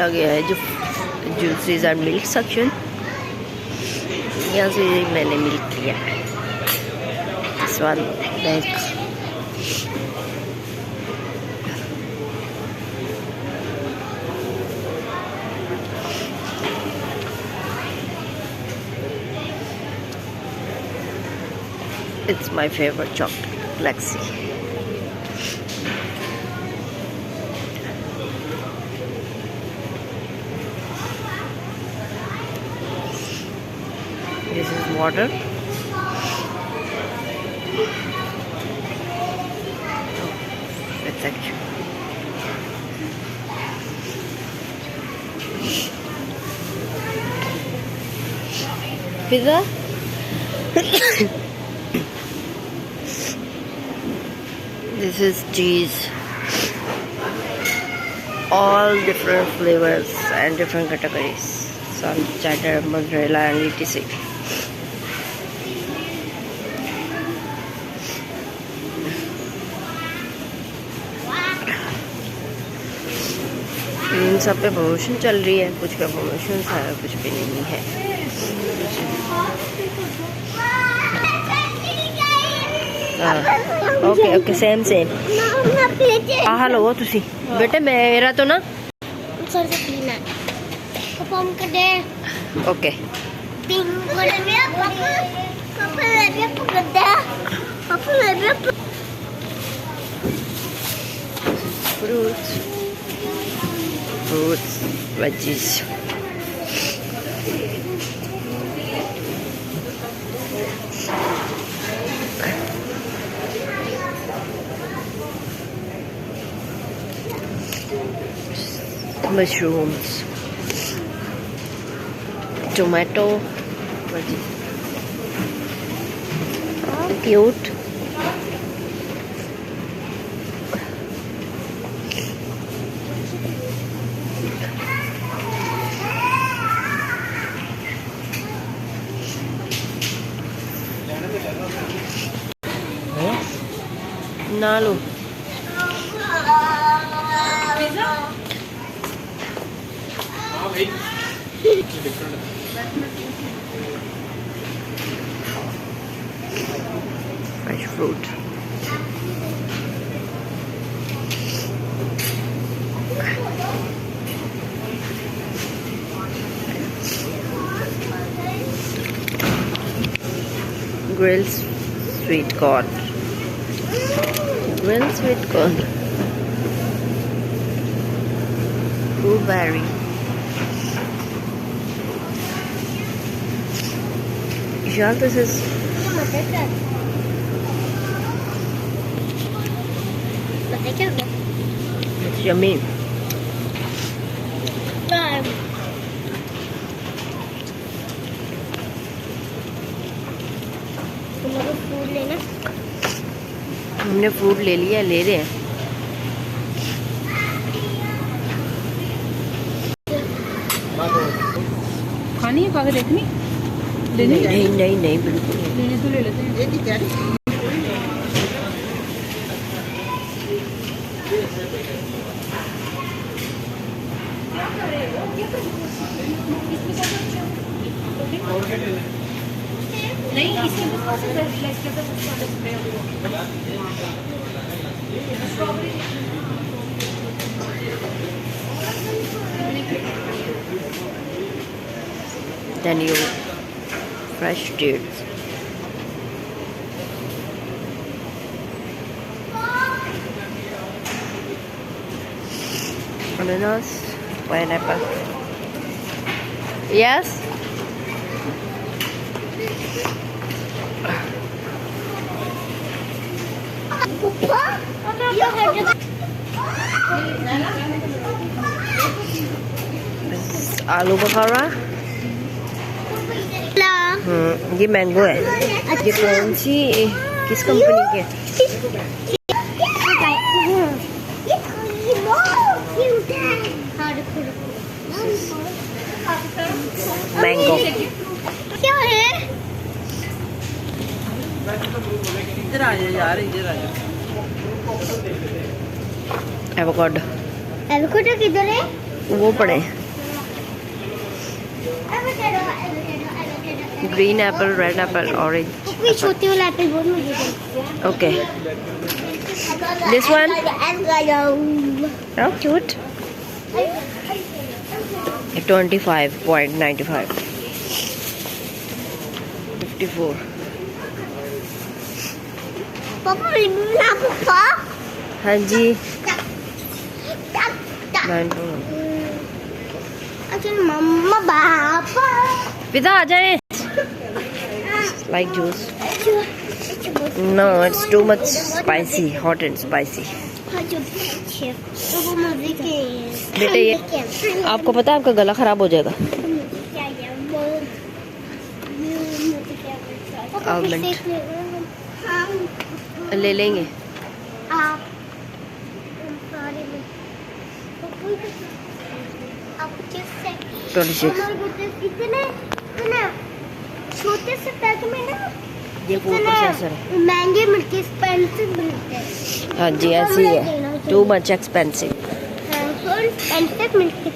आ गया है जो जूसेस और मिल्क सेक्शन। यहाँ से मैंने मिल्क लिया है। इस one bag It's my favorite chocolate, Lexi. This is water. Oh, it's actually pizza. This is cheese, all different flavors and different categories, some cheddar, mozzarella and etc. इन सब पे promotion चल रही है, कुछ पे प्रमोशन है कुछ पे नहीं है। ओके ओके सेम सेम आह लो तुसी बेटे मेरा तो ना okay fruits veggies mushrooms, tomato, cute. ना लो fresh fruit. Grilled sweet corn. Grilled sweet corn. Blueberry. Yeah, this is it's yummy. हमने फ्रूट ले लिया, ले रहे हैं। खानी है पाके देखनी? नहीं नहीं नहीं बिल्कुल लेने तो ले लेते हैं। नहीं इसके Danube fresh dates. Bananas, pineapple. Yes. आलू बुखारा। ये मैंगो है। ये कौन सी किस कंपनी के? मैंगो क्या है? इधर आ जा यार, इधर आ जा। एवोकाडो। एवोकाडो किधर है? वो पड़े green Apple, red Apple, orange. छोटे वाला एप्पल बहुत मुझे okay, this one how cute. 25.95, 54। पापा हाँ जी, अच्छा मम्मा पापा पिता आ जाए। Like juice? No, it's too much spicy, hot and spicy. बेटे ये आपको पता है आपका गला खराब हो जाएगा। आलमंड ले लेंगे। छोटे से पैक में ना ये प्रोसेसर है, महंगे मिलते एक्सपेंसिव मिलते हैं। हाँ जी ऐसे ही है, टू मच एक्सपेंसिव। एक्सपेंसिव मिलते